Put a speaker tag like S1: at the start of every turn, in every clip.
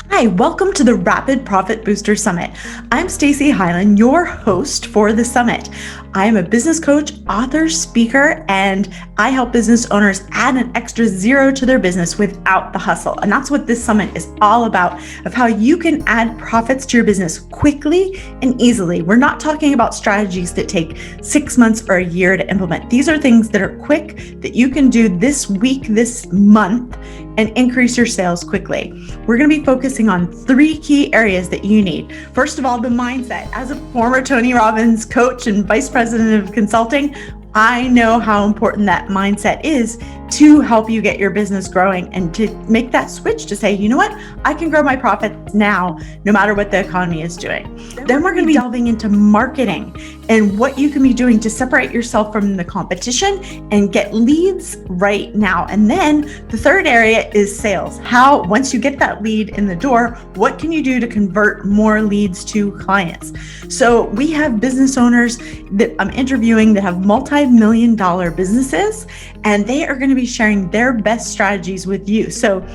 S1: Hi, welcome to the Rapid Profit Booster Summit. I'm Stacey Hylen, your host for the summit. I am a business coach, author, speaker, and I help business owners add an extra zero to their business without the hustle. And that's what this summit is all about, of how you can add profits to your business quickly and easily. We're not talking about strategies that take 6 months or a year to implement. These are things that are quick that you can do this week, this month, and increase your sales quickly. We're going to be focusing on 3 key areas that you need. First of all, the mindset. As a former Tony Robbins coach and vice president of consulting, I know how important that mindset is to help you get your business growing and to make that switch to say, you know what, I can grow my profits now, no matter what the economy is doing. Then we're going to be delving into marketing and what you can be doing to separate yourself from the competition and get leads right now. And then the third area is sales. How, once you get that lead in the door, what can you do to convert more leads to clients? So we have business owners that I'm interviewing that have multi-million-dollar businesses, and they are going to be sharing their best strategies with you. So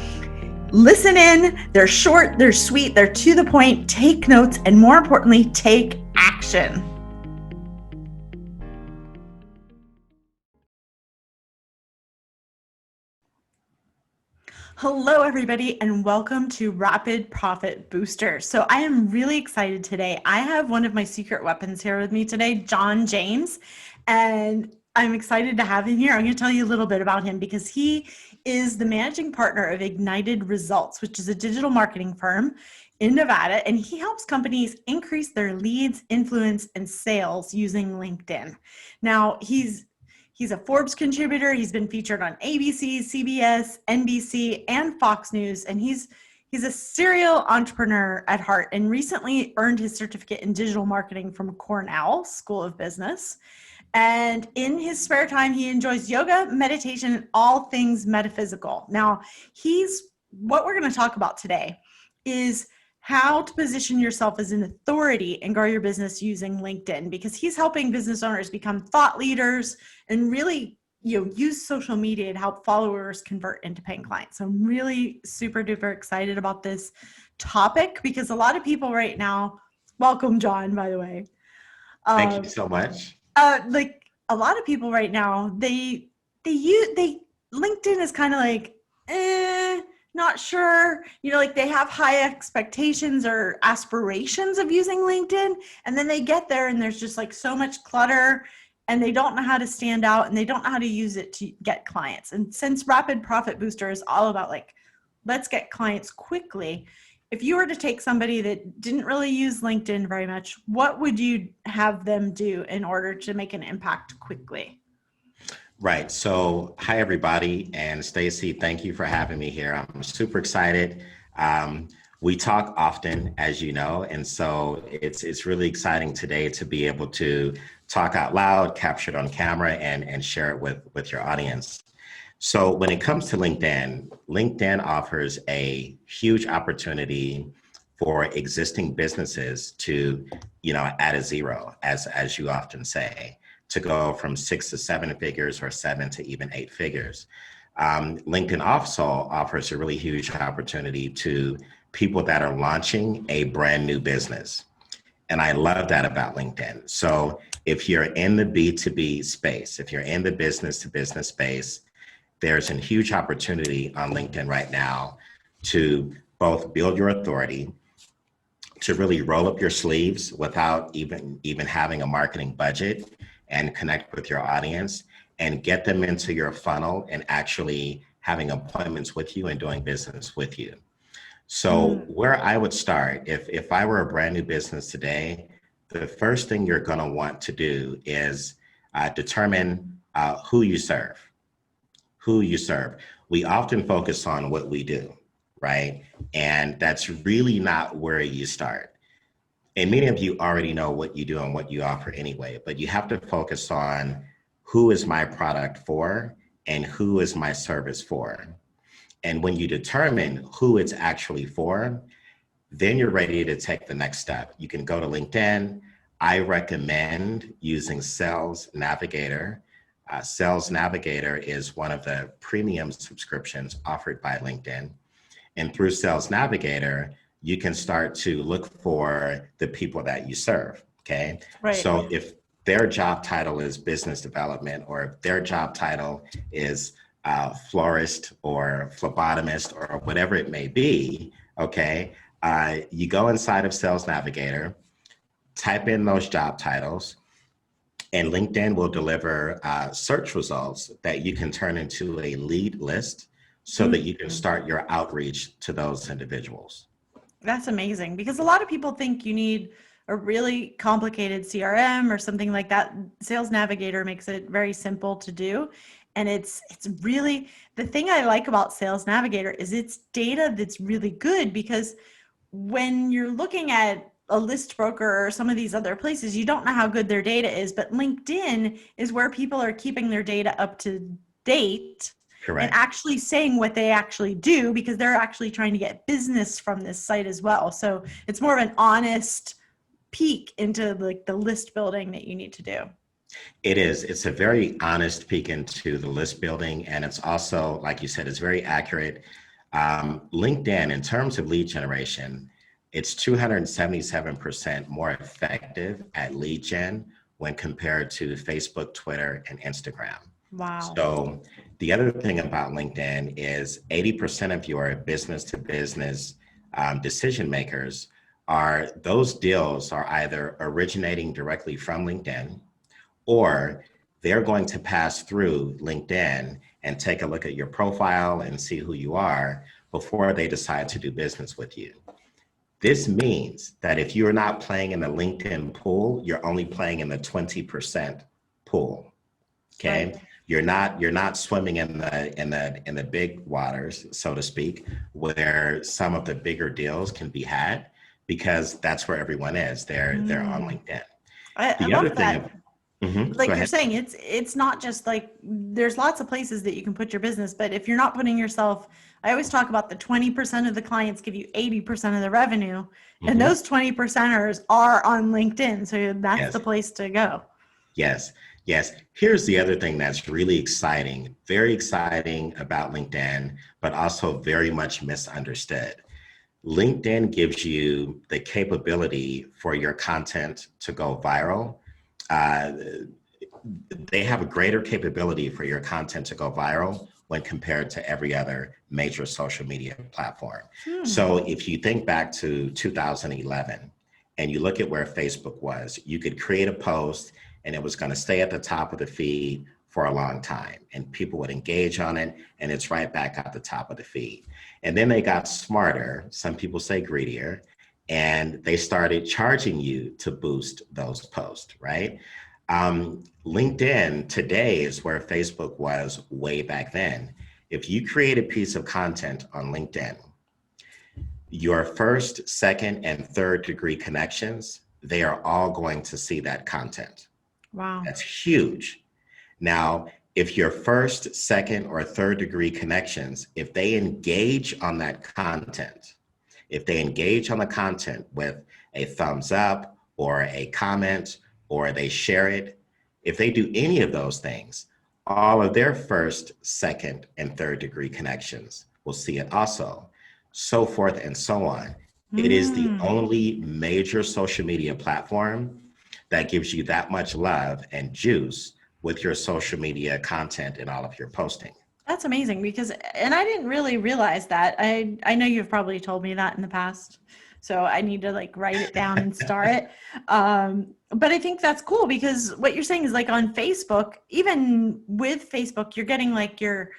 S1: listen in. They're short, they're sweet, they're to the point. Take notes, and more importantly, take action. Hello, everybody, and welcome to Rapid Profit Booster. So I am really excited today. I have one of my secret weapons here with me today, John James, and I'm excited to have him here. I'm going to tell you a little bit about him because he is the managing partner of Ignited Results, which is a digital marketing firm in Nevada, and he helps companies increase their leads, influence, and sales using LinkedIn. Now, he's a Forbes contributor. He's been featured on ABC, CBS, NBC, and Fox News, and he's a serial entrepreneur at heart and recently earned his certificate in digital marketing from Cornell School of Business. And in his spare time, he enjoys yoga, meditation, and all things metaphysical. Now, what we're going to talk about today is how to position yourself as an authority and grow your business using LinkedIn, because he's helping business owners become thought leaders and really, use social media to help followers convert into paying clients. So I'm really super duper excited about this topic because a lot of people right now, welcome John, by the way.
S2: Thank you so much.
S1: Like a lot of people right now, they LinkedIn is kind of like, not sure, like they have high expectations or aspirations of using LinkedIn, and then they get there and there's just like so much clutter and they don't know how to stand out and they don't know how to use it to get clients. And since Rapid Profit Booster is all about like, let's get clients quickly, if you were to take somebody that didn't really use LinkedIn very much, what would you have them do in order to make an impact quickly?
S2: Right. So, hi everybody, and Stacey, thank you for having me here. I'm super excited. We talk often, as you know, and so it's really exciting today to be able to talk out loud, capture it on camera, and share it with your audience. So, when it comes to LinkedIn, LinkedIn offers a huge opportunity for existing businesses to, add a zero, as you often say, to go from 6 to 7 figures or 7 to even 8 figures. LinkedIn also offers a really huge opportunity to people that are launching a brand new business. And I love that about LinkedIn. So if you're in the B2B space, if you're in the business to business space, there's a huge opportunity on LinkedIn right now to both build your authority, to really roll up your sleeves without even having a marketing budget, and connect with your audience and get them into your funnel and actually having appointments with you and doing business with you. So where I would start, if I were a brand new business today, the first thing you're going to want to do is determine who you serve. We often focus on what we do, right? And that's really not where you start. And many of you already know what you do and what you offer anyway, but you have to focus on who is my product for and who is my service for. And when you determine who it's actually for, then you're ready to take the next step. You can go to LinkedIn. I recommend using Sales Navigator. Sales Navigator is one of the premium subscriptions offered by LinkedIn. And through Sales Navigator, you can start to look for the people that you serve. Okay.
S1: Right.
S2: So if their job title is business development, or if their job title is florist or phlebotomist or whatever it may be, okay, you go inside of Sales Navigator, type in those job titles, and LinkedIn will deliver search results that you can turn into a lead list so that you can start your outreach to those individuals.
S1: That's amazing, because a lot of people think you need a really complicated CRM or something like that. Sales Navigator makes it very simple to do. And it's really, the thing I like about Sales Navigator is it's data that's really good, because when you're looking at a list broker or some of these other places, you don't know how good their data is, but LinkedIn is where people are keeping their data up to date.
S2: Correct.
S1: And actually saying what they actually do, because they're actually trying to get business from this site as well. So it's more of an honest peek into like the list building that you need to do.
S2: It is. It's a very honest peek into the list building. And it's also, like you said, it's very accurate. LinkedIn, in terms of lead generation, it's 277% more effective at lead gen when compared to Facebook, Twitter, and Instagram.
S1: Wow.
S2: So the other thing about LinkedIn is 80% of your business to business decision makers those deals are either originating directly from LinkedIn, or they're going to pass through LinkedIn and take a look at your profile and see who you are before they decide to do business with you. This means that if you're not playing in the LinkedIn pool, you're only playing in the 20% pool. Okay.
S1: Right.
S2: You're not swimming in the big waters, so to speak, where some of the bigger deals can be had, because that's where everyone is. They're on LinkedIn.
S1: I
S2: The other
S1: love that.
S2: thing,
S1: Like you're saying, it's not just like, there's lots of places that you can put your business, but if you're not putting yourself, I always talk about the 20% of the clients give you 80% of the revenue, and those 20%ers are on LinkedIn. So that's
S2: yes,
S1: the place to go.
S2: yes. Yes. Here's the other thing that's really exciting, very exciting about LinkedIn, but also very much misunderstood. LinkedIn gives you the capability for your content to go viral. They have a greater capability for your content to go viral when compared to every other major social media platform. So if you think back to 2011 and you look at where Facebook was, you could create a post and it was going to stay at the top of the feed for a long time, and people would engage on it, and it's right back at the top of the feed. And then they got smarter, some people say greedier, and they started charging you to boost those posts, right? LinkedIn today is where Facebook was way back then. If you create a piece of content on LinkedIn, your first, second, and third degree connections, they are all going to see that content.
S1: Wow.
S2: That's huge. Now, if your first, second, or third degree connections, if they engage on that content, if they engage on the content with a thumbs up or a comment, or they share it, if they do any of those things, all of their first, second, and third degree connections will see it also, so forth and so on. It is the only major social media platform that gives you that much love and juice with your social media content and all of your posting.
S1: That's amazing, because, and I didn't really realize that. I know you've probably told me that in the past, so I need to like write it down and star it. But I think that's cool, because what you're saying is like on Facebook, even with Facebook, you're getting like your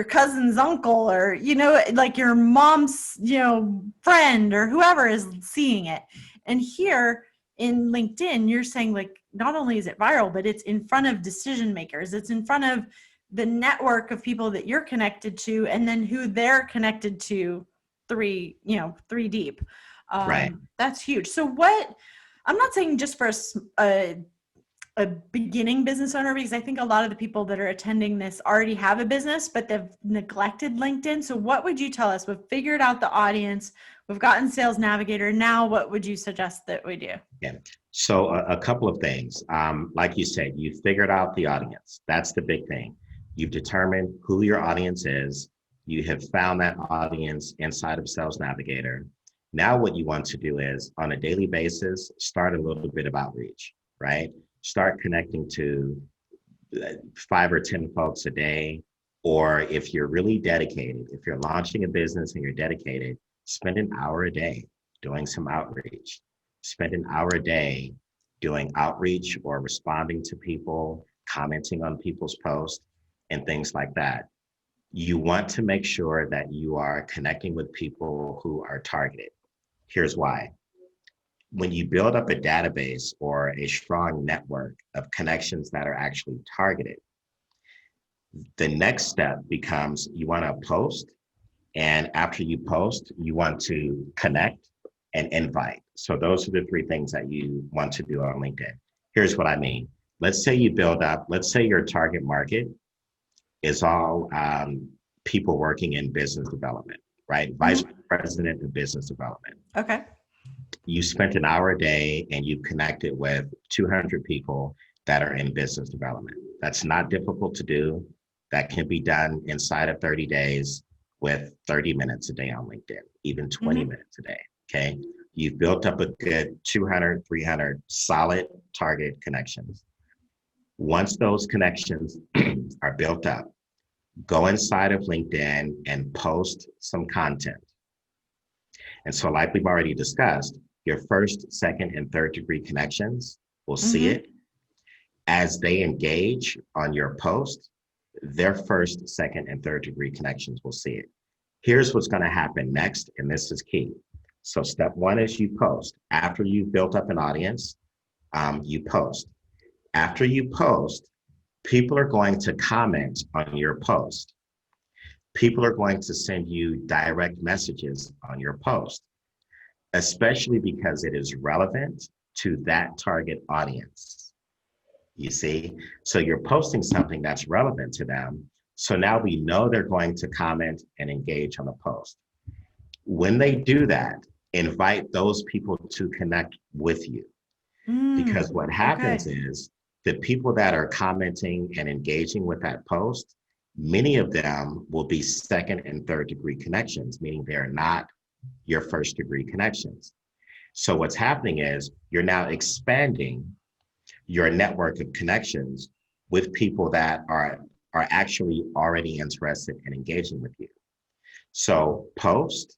S1: cousin's uncle, or, you know, like your mom's, you know, friend or whoever is seeing it. And here in LinkedIn, you're saying like, not only is it viral, but it's in front of decision makers. It's in front of the network of people that you're connected to, and then who they're connected to three deep.
S2: Right.
S1: That's huge. So what, I'm not saying just for a beginning business owner, because I think a lot of the people that are attending this already have a business, but they've neglected LinkedIn. So what would you tell us? We've figured out the audience. We've gotten Sales Navigator. Now, what would you suggest that we do?
S2: Yeah. So a couple of things. Like you said, you figured out the audience. That's the big thing. You've determined who your audience is. You have found that audience inside of Sales Navigator. Now what you want to do is on a daily basis, start a little bit of outreach, right? Start connecting to 5 or 10 folks a day. Or if you're really dedicated, if you're launching a business and you're dedicated, spend an hour a day doing some outreach. Spend an hour a day doing outreach or responding to people, commenting on people's posts, and things like that. You want to make sure that you are connecting with people who are targeted. Here's why. When you build up a database or a strong network of connections that are actually targeted, the next step becomes you want to post. And after you post, you want to connect and invite. So those are the 3 things that you want to do on LinkedIn. Here's what I mean. Let's say you build up, let's say your target market is all people working in business development, right? Vice president of business development.
S1: Okay.
S2: You spent an hour a day and you connected with 200 people that are in business development. That's not difficult to do. That can be done inside of 30 days with 30 minutes a day on LinkedIn, even 20 minutes a day, okay? You've built up a good 200, 300 solid target connections. Once those connections are built up, go inside of LinkedIn and post some content. And so like we've already discussed, your first, second, and third degree connections will see it. As they engage on your post, their first, second, and third degree connections will see it. Here's what's going to happen next, and this is key. So step 1 is you post. After you've built up an audience, you post. After you post, people are going to comment on your post. People are going to send you direct messages on your post, especially because it is relevant to that target audience. You see? So you're posting something that's relevant to them. So now we know they're going to comment and engage on a post. When they do that, invite those people to connect with you. Because what happens is the people that are commenting and engaging with that post, many of them will be second and third degree connections, meaning they're not your first degree connections. So what's happening is you're now expanding your network of connections with people that are actually already interested in engaging with you. So post,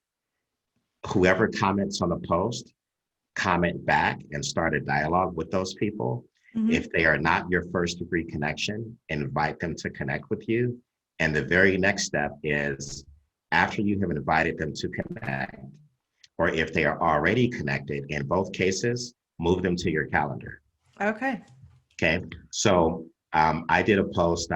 S2: whoever comments on the post, comment back and start a dialogue with those people. If they are not your first degree connection, invite them to connect with you. And the very next step is after you have invited them to connect, or if they are already connected, in both cases, move them to your calendar.
S1: Okay.
S2: Okay. So I did a post,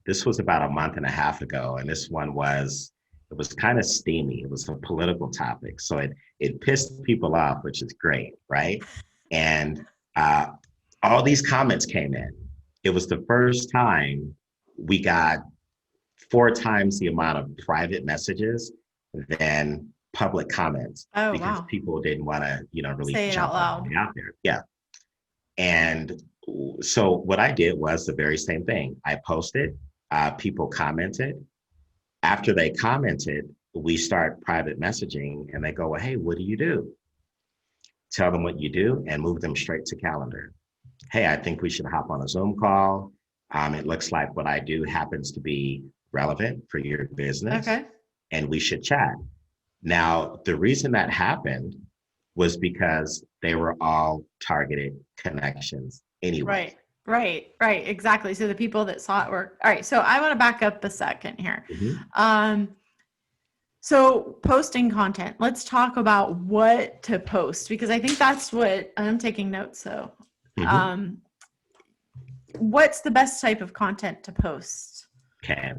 S2: this was about a month and a half ago, and this one was, it was kind of steamy. It was a political topic. So it pissed people off, which is great, right? And all these comments came in. It was the first time we got 4 times the amount of private messages than public comments, because people didn't want to, really
S1: say it out loud
S2: out there. Yeah. And so what I did was the very same thing. I posted, people commented. After they commented, we start private messaging and they go, well, hey, what do you do? Tell them what you do and move them straight to calendar. Hey, I think we should hop on a Zoom call. It looks like what I do happens to be relevant for your business.
S1: Okay.
S2: And we should chat. Now, the reason that happened was because they were all targeted connections anyway.
S1: Right, exactly. So the people that saw it were, all right, so I want to back up a second here. So posting content, let's talk about what to post, because I think that's what I'm taking notes. So what's the best type of content to post?
S2: Okay.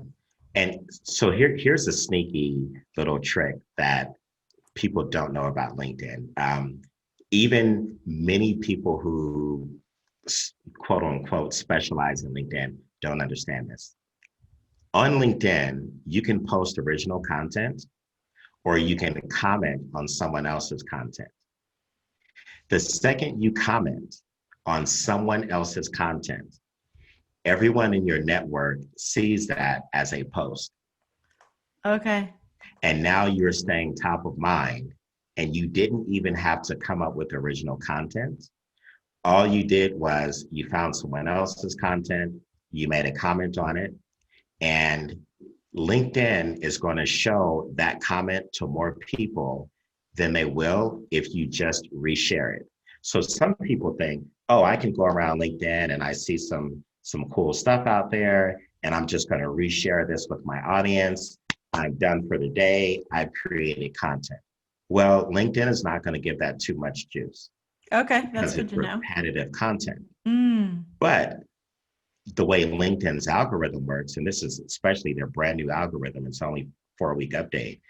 S2: And so here's a sneaky little trick that people don't know about LinkedIn. Even many people who quote unquote specialize in LinkedIn don't understand this. On LinkedIn, you can post original content or you can comment on someone else's content. The second you comment on someone else's content, everyone in your network sees that as a post.
S1: Okay.
S2: And now you're staying top of mind, and you didn't even have to come up with original content. All you did was you found someone else's content, you made a comment on it, and LinkedIn is going to show that comment to more people than they will if you just reshare it. So some people think, oh, I can go around LinkedIn and I see some cool stuff out there, and I'm just going to reshare this with my audience. I'm done for the day. I've created content. Well, LinkedIn is not going to give that too much juice
S1: Okay, that's
S2: because
S1: good
S2: it's
S1: to know.
S2: repetitive content.
S1: Mm.
S2: But the way LinkedIn's algorithm works, and this is especially their brand new algorithm, it's only 4-week update.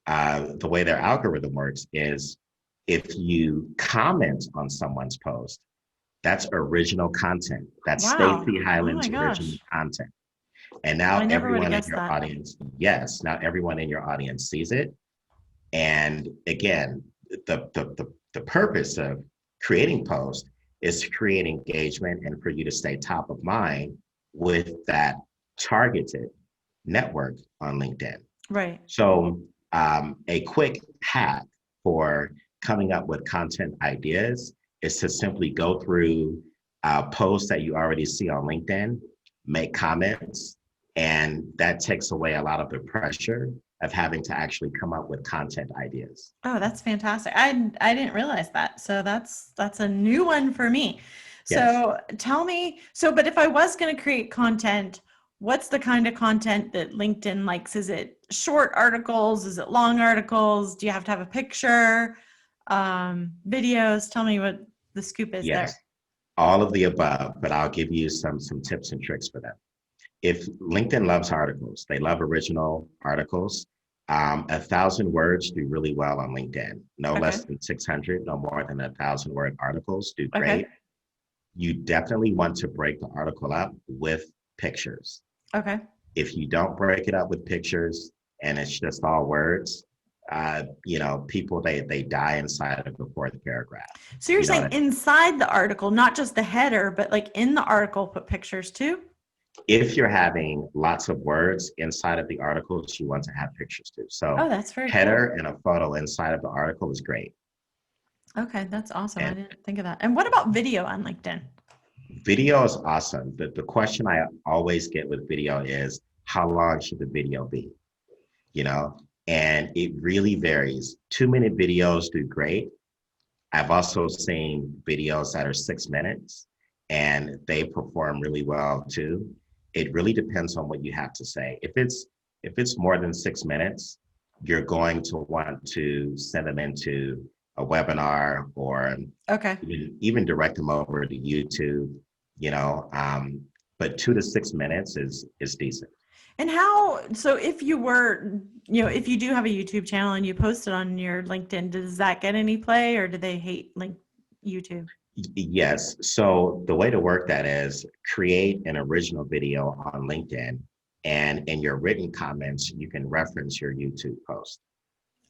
S2: The way their algorithm works is if you comment on someone's post, that's original content. That's
S1: Wow.
S2: Stacey
S1: Oh
S2: Hylen's
S1: my
S2: original
S1: gosh.
S2: content. And
S1: I
S2: now
S1: never would have
S2: everyone in
S1: guessed
S2: your
S1: that.
S2: audience, yes, now everyone in your audience sees it. And again, the purpose of creating posts is to create engagement and for you to stay top of mind with that targeted network on LinkedIn.
S1: Right.
S2: So a quick hack for coming up with content ideas is to simply go through posts that you already see on LinkedIn, make comments, and that takes away a lot of the pressure of having to actually come up with content ideas.
S1: Oh, that's fantastic. I didn't realize that. So that's a new one for me.
S2: Yes.
S1: So tell me, but if I was going to create content, what's the kind of content that LinkedIn likes? Is it short articles? Is it long articles? Do you have to have a picture? Videos? Tell me what the scoop is there.
S2: Yes, all of the above, but I'll give you some tips and tricks for them. If LinkedIn loves articles, they love original articles. 1,000 words do really well on LinkedIn. No
S1: Okay.
S2: less than 600, no more than 1,000 word articles do
S1: Okay.
S2: great. You definitely want to break the article up with pictures.
S1: Okay.
S2: If you don't break it up with pictures and it's just all words, people they die inside of the fourth paragraph.
S1: So you're
S2: You know what
S1: saying
S2: I mean?
S1: inside the article, not just the header, but like in the article, put pictures too?
S2: If you're having lots of words inside of the articles, you want to have pictures too.
S1: Oh,
S2: So
S1: that's very cool.
S2: header and a photo inside of the article is great.
S1: Okay, that's awesome. I
S2: And
S1: didn't think of that. And what about video on LinkedIn?
S2: video is awesome. The question I always get with video is how long should the video be? You know, and it really varies. 2-minute videos do great. I've also seen videos that are 6 minutes and they perform really well too. It really depends on what you have to say. If it's more than 6 minutes, you're going to want to send them into a webinar or
S1: Okay.
S2: even direct them over to YouTube, you know. But 2 to 6 minutes is decent.
S1: And so if you were, if you do have a YouTube channel and you post it on your LinkedIn, does that get any play or do they hate YouTube?
S2: Yes. So the way to work that is create an original video on LinkedIn, and in your written comments, you can reference your YouTube post.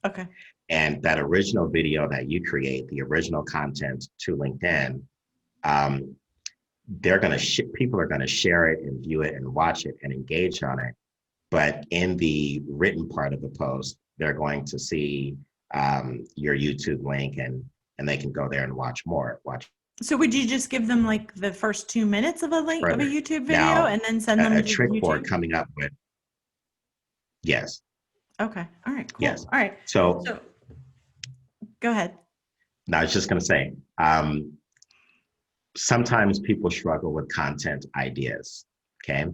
S1: Okay.
S2: And that original video that you create, the original content to LinkedIn, um, people are going to share it and view it and watch it and engage on it. But in the written part of the post, they're going to see your YouTube link, and they can go there and watch
S1: So would you just give them like the first 2 minutes of a link of a
S2: further.
S1: YouTube video
S2: Now,
S1: and then send them
S2: a
S1: to
S2: trick for
S1: YouTube?
S2: coming up with, yes,
S1: Okay. All right, cool.
S2: yes.
S1: All right.
S2: So
S1: So go ahead.
S2: now I was just going to say, sometimes people struggle with content ideas. Okay.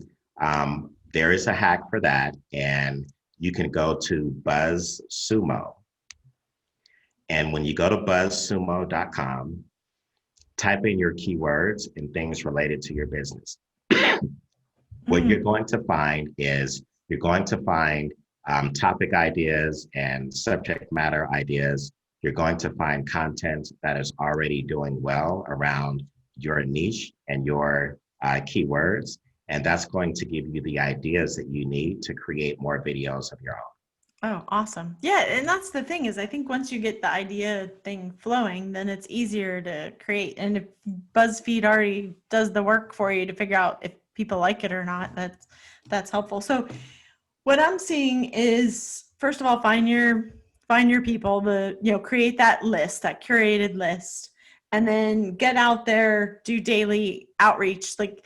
S2: There is a hack for that, and you can go to BuzzSumo. And when you go to buzzsumo.com, type in your keywords and things related to your business. What you're going to find is you're going to find topic ideas and subject matter ideas. You're going to find content that is already doing well around your niche and your keywords. And that's going to give you the ideas that you need to create more videos of your own.
S1: Oh, awesome. Yeah, and that's the thing is I think once you get the idea thing flowing, then it's easier to create. And if BuzzFeed already does the work for you to figure out if people like it or not, that's helpful. So what I'm seeing is first of all, find your people, create that list, that curated list, and then get out there, do daily outreach. The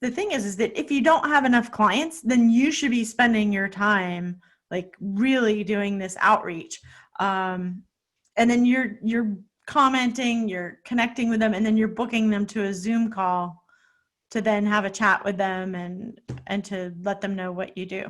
S1: thing is that if you don't have enough clients, then you should be spending your time like really doing this outreach. And then you're commenting, you're connecting with them, and then you're booking them to a Zoom call to then have a chat with them and to let them know what you do.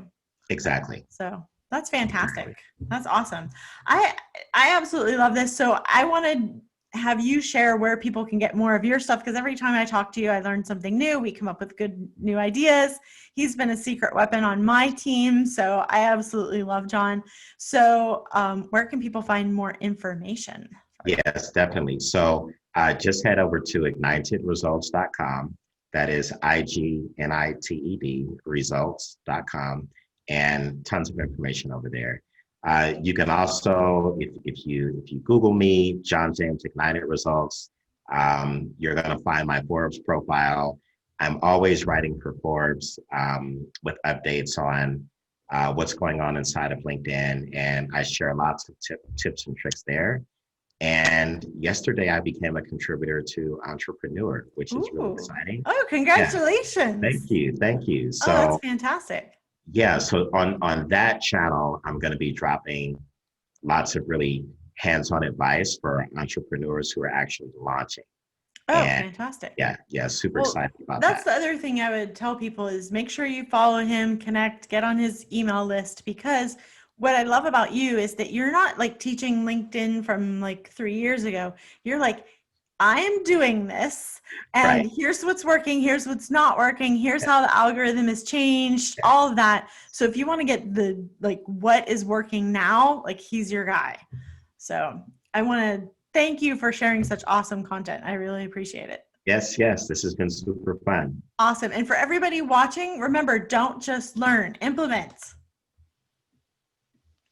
S2: Exactly.
S1: So that's fantastic. That's awesome. I absolutely love this. So I want to have you share where people can get more of your stuff, because every time I talk to you, I learn something new. We come up with good new ideas. He's been a secret weapon on my team. So I absolutely love John. So where can people find more information?
S2: Yes, definitely. So just head over to ignitedresults.com. That is IGNITED results.com, and tons of information over there. You can also, if you Google me, John James Ignited Results, you're going to find my Forbes profile. I'm always writing for Forbes with updates on what's going on inside of LinkedIn, and I share lots of tips and tricks there. And yesterday I became a contributor to Entrepreneur, which is really exciting.
S1: Oh, congratulations.
S2: Yeah. Thank you. So
S1: that's fantastic.
S2: Yeah, so on that channel, I'm going to be dropping lots of really hands-on advice for entrepreneurs who are actually launching.
S1: Fantastic.
S2: Yeah, super excited about that.
S1: That's the other thing I would tell people is make sure you follow him, connect, get on his email list, because what I love about you is that you're not like teaching LinkedIn from like 3 years ago. You're like, I am doing this, and here's what's working, here's what's not working, here's how the algorithm has changed, all of that. So if you want to get the what is working now, he's your guy. So I want to thank you for sharing such awesome content. I really appreciate it.
S2: Yes, this has been super fun.
S1: Awesome. And for everybody watching, remember, don't just learn, implement.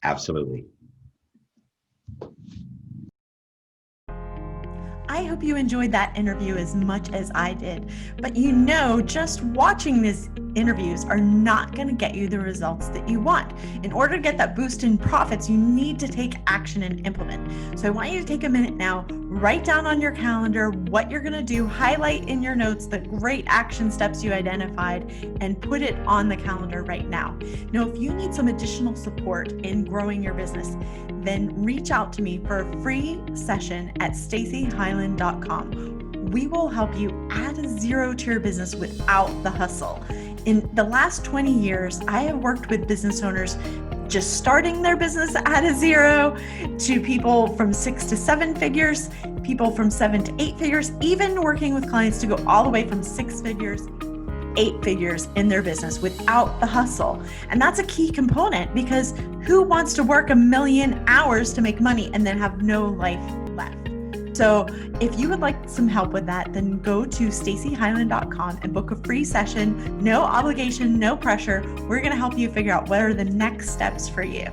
S2: Absolutely.
S1: I hope you enjoyed that interview as much as I did, but just watching these interviews are not going to get you the results that you want. In order to get that boost in profits, you need to take action and implement. So I want you to take a minute now, write down on your calendar what you're going to do, highlight in your notes the great action steps you identified, and put it on the calendar right now. Now, if you need some additional support in growing your business, then reach out to me for a free session at staceyhylen.com. We will help you add a zero to your business without the hustle. In the last 20 years, I have worked with business owners just starting their business at a zero, to people from 6 to 7 figures, people from 7 to 8 figures, even working with clients to go all the way from 6 figures, 8 figures in their business without the hustle. And that's a key component, because who wants to work 1 million hours to make money and then have no life left? So if you would like some help with that, then go to staceyhylen.com and book a free session. No obligation, no pressure. We're going to help you figure out what are the next steps for you.